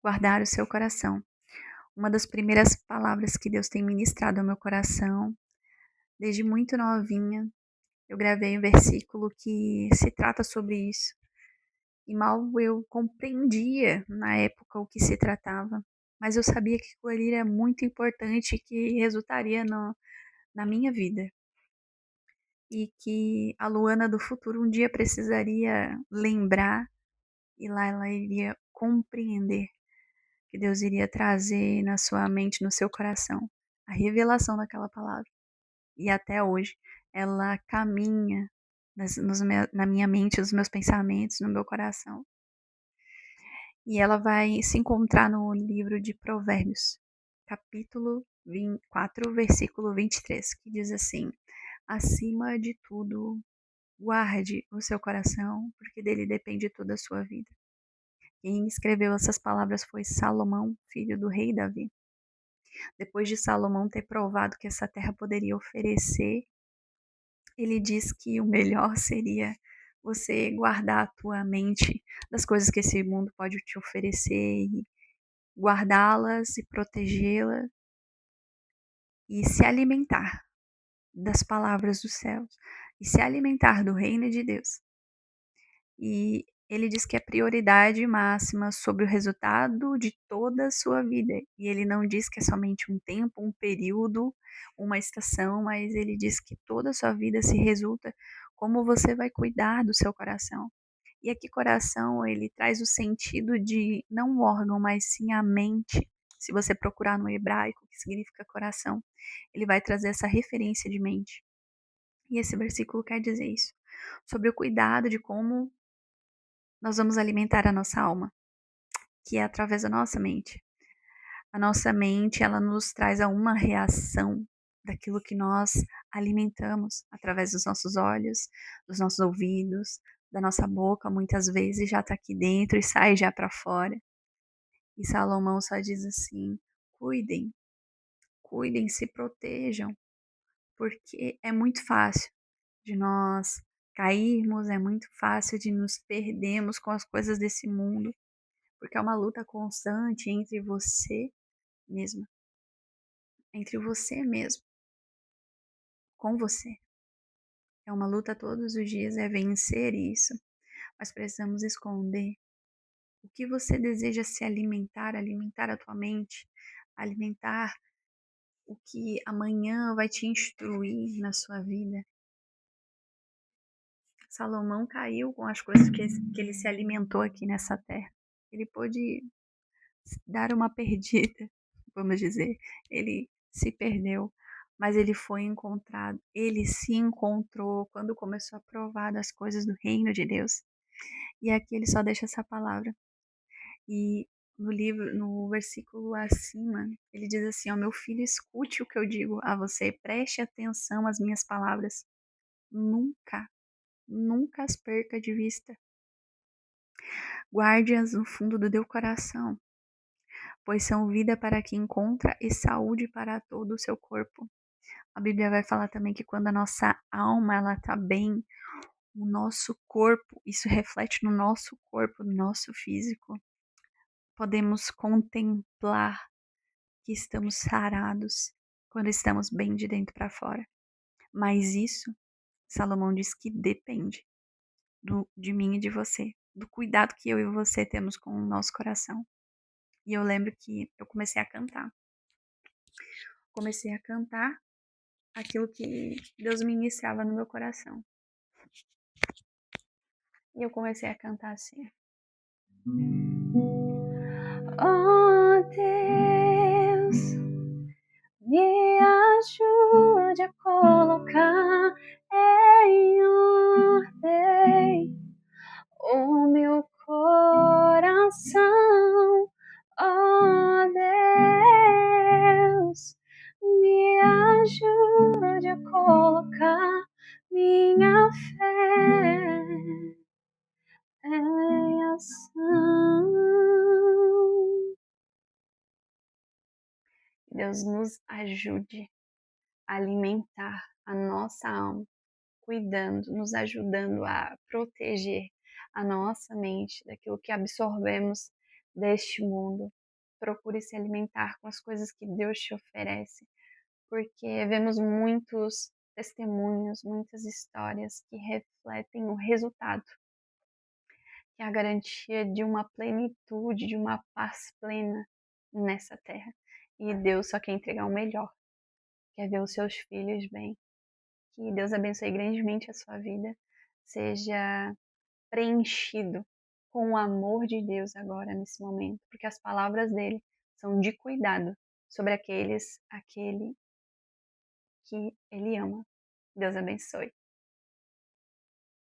Guardar o seu coração. Uma das primeiras palavras que Deus tem ministrado ao meu coração, desde muito novinha, eu gravei um versículo que se trata sobre isso. E mal eu compreendia na época o que se tratava, mas eu sabia que aquilo ali era muito importante e que resultaria na minha vida. E que a Luana do futuro um dia precisaria lembrar e lá ela iria compreender que Deus iria trazer na sua mente, no seu coração, a revelação daquela palavra. E até hoje ela caminha na minha mente, nos meus pensamentos, no meu coração. E ela vai se encontrar no livro de Provérbios, capítulo 4, versículo 23, que diz assim: acima de tudo, guarde o seu coração, porque dele depende toda a sua vida. Quem escreveu essas palavras foi Salomão, filho do rei Davi. Depois de Salomão ter provado que essa terra poderia oferecer, ele diz que o melhor seria você guardar a tua mente das coisas que esse mundo pode te oferecer e guardá-las e protegê-las e se alimentar das palavras dos céus e se alimentar do reino de Deus. E ele diz que é prioridade máxima sobre o resultado de toda a sua vida. E ele não diz que é somente um tempo, um período, uma estação, mas ele diz que toda a sua vida se resulta como você vai cuidar do seu coração. E aqui coração, ele traz o sentido de não o órgão, mas sim a mente. Se você procurar no hebraico, que significa coração, ele vai trazer essa referência de mente. E esse versículo quer dizer isso, sobre o cuidado de como nós vamos alimentar a nossa alma, que é através da nossa mente. A nossa mente, ela nos traz a uma reação daquilo que nós alimentamos através dos nossos olhos, dos nossos ouvidos, da nossa boca, muitas vezes já está aqui dentro e sai já para fora. E Salomão só diz assim: cuidem, cuidem, se protejam, porque é muito fácil de nós cairmos, é muito fácil de nos perdermos com as coisas desse mundo, porque é uma luta constante entre você mesma, entre você mesmo, com você. É uma luta todos os dias, é vencer isso, mas precisamos esconder o que você deseja se alimentar, alimentar a tua mente, alimentar o que amanhã vai te instruir na sua vida. Salomão caiu com as coisas que ele se alimentou aqui nessa terra. Ele pôde dar uma perdida, vamos dizer. Ele se perdeu, mas ele foi encontrado. Ele se encontrou quando começou a provar das coisas do reino de Deus. E aqui ele só deixa essa palavra. E no livro, no versículo acima, ele diz assim: ó, meu filho, escute o que eu digo a você, preste atenção às minhas palavras. Nunca, nunca as perca de vista. Guarde-as no fundo do teu coração, pois são vida para quem encontra e saúde para todo o seu corpo. A Bíblia vai falar também que quando a nossa alma ela está bem, o nosso corpo, isso reflete no nosso corpo, no nosso físico. Podemos contemplar que estamos sarados quando estamos bem de dentro para fora. Mas isso, Salomão diz que depende de mim e de você, do cuidado que eu e você temos com o nosso coração. E eu lembro que eu comecei a cantar. Comecei a cantar aquilo que Deus ministrava no meu coração. E eu comecei a cantar assim: oh Deus, me ajude a colocar em ordem o meu coração. Oh Deus, me ajude a colocar minha fé em ação. Deus nos ajude a alimentar a nossa alma, cuidando, nos ajudando a proteger a nossa mente daquilo que absorvemos deste mundo. Procure se alimentar com as coisas que Deus te oferece, porque vemos muitos testemunhos, muitas histórias que refletem o resultado, que é a garantia de uma plenitude, de uma paz plena nessa terra. E Deus só quer entregar o melhor, quer ver os seus filhos bem. Que Deus abençoe grandemente a sua vida, seja preenchido com o amor de Deus agora nesse momento, porque as palavras dele são de cuidado sobre aquele que ele ama. Deus abençoe.